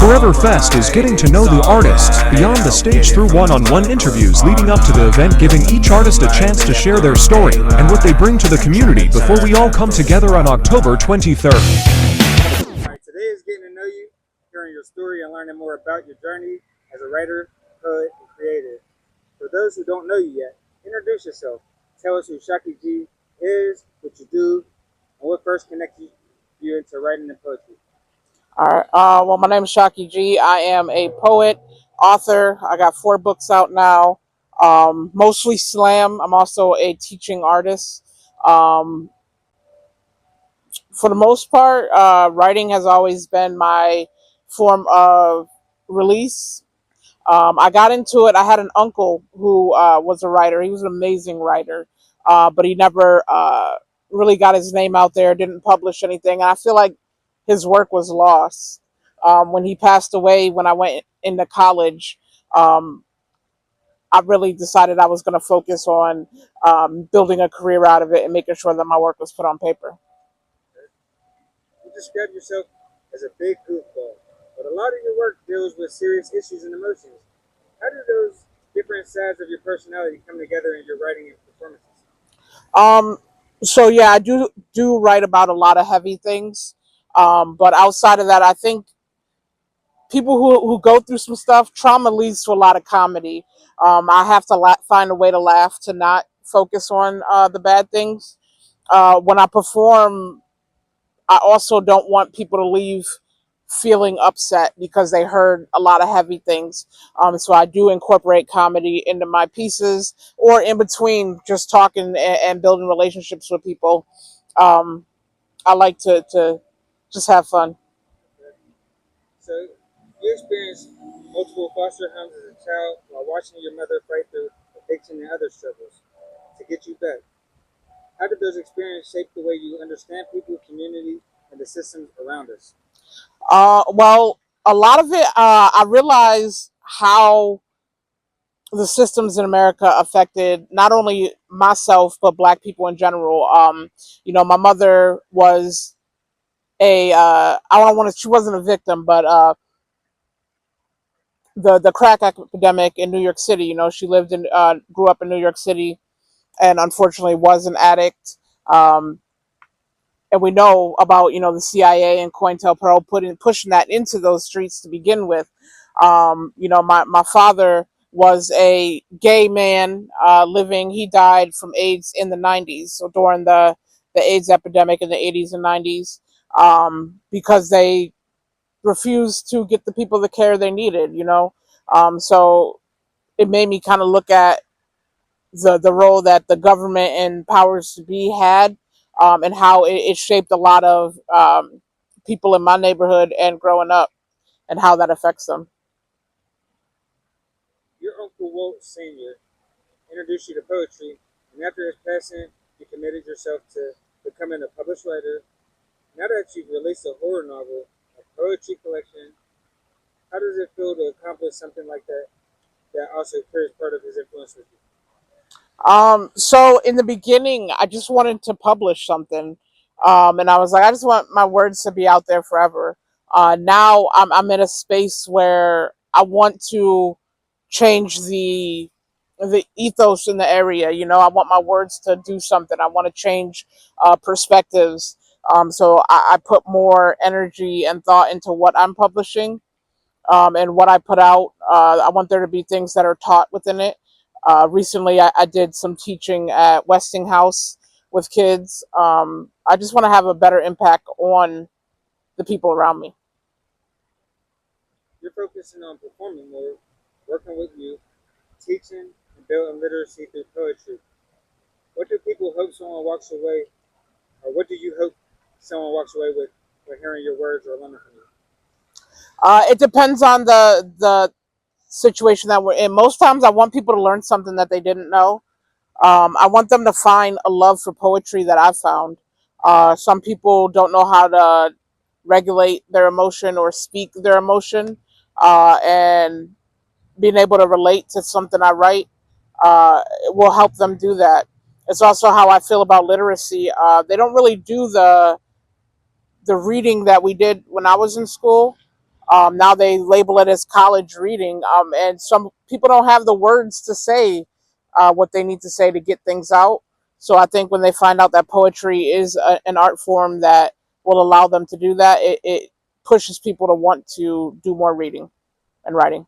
Forever Fest is getting to know the artists beyond the stage through one-on-one interviews leading up to the event, giving each artist a chance to share their story and what they bring to the community before we all come together on October 23rd. Alright, today is getting to know you, hearing your story, and learning more about your journey as a writer, poet, and creative. For those who don't know you yet, introduce yourself. Tell us who Shockie G is, what you do, and what first connected you into writing and poetry. All right. Well, my name is Shockie G. I am a poet, author. I got 4 books out now, mostly slam. I'm also a teaching artist. Um, for the most part, writing has always been my form of release. I got into it. I had an uncle who was a writer. He was an amazing writer, but he never really got his name out there, didn't publish anything. And I feel like his work was lost. When he passed away, when I went into college, um, I really decided I was going to focus on building a career out of it and making sure that my work was put on paper. You describe yourself as a big goofball, but a lot of your work deals with serious issues and emotions. How do those different sides of your personality come together in your writing and performances? Um, so yeah, I do write about a lot of heavy things, but outside of that, I think people who go through some stuff, trauma leads to a lot of comedy. I have to find a way to laugh to not focus on the bad things. When I perform, I also don't want people to leave feeling upset because they heard a lot of heavy things. So I do incorporate comedy into my pieces or in between just talking and building relationships with people. Um, I like to just have fun. So, you experienced multiple foster homes as a child while watching your mother fight through addiction and other struggles to get you back. How did those experiences shape the way you understand people, community, and the systems around us? Well, a lot of it, I realize how the systems in America affected not only myself but Black people in general. My mother was I don't want to. She wasn't a victim, but the crack epidemic in New York City. She grew up in New York City, and unfortunately was an addict. Um, and we know about the CIA and COINTELPRO pushing that into those streets to begin with. My father was a gay man living. He died from AIDS in the 90s, so during the AIDS epidemic in the 80s and 90s, because they refused to get the people the care they needed. So it made me kind of look at the role that the government and powers to be had, and how it shaped a lot of people in my neighborhood and growing up, and how that affects them. Your Uncle Walt Sr. introduced you to poetry, and after his passing, you committed yourself to becoming a published writer. Now that you've released a horror novel, a poetry collection, how does it feel to accomplish something like that that also carries part of his influence with you? So in the beginning, I just wanted to publish something, and I was like, I just want my words to be out there forever. Now I'm in a space where I want to change the ethos in the area. I want my words to do something. I want to change perspectives. So I put more energy and thought into what I'm publishing, and what I put out. I want there to be things that are taught within it. Recently, I did some teaching at Westinghouse with kids. I just want to have a better impact on the people around me. You're focusing on performing more, working with youth, teaching, and building literacy through poetry. What do people hope someone walks away, or what do you hope someone walks away with when hearing your words or learning from you? It depends on the situation that we're in. Most times, I want people to learn something that they didn't know. I want them to find a love for poetry that I found. Some people don't know how to regulate their emotion or speak their emotion, and being able to relate to something I write it will help them do that. It's also how I feel about literacy. They don't really do the reading that we did when I was in school. Now they label it as college reading, and some people don't have the words to say what they need to say to get things out. So I think when they find out that poetry is an art form that will allow them to do that, it pushes people to want to do more reading and writing.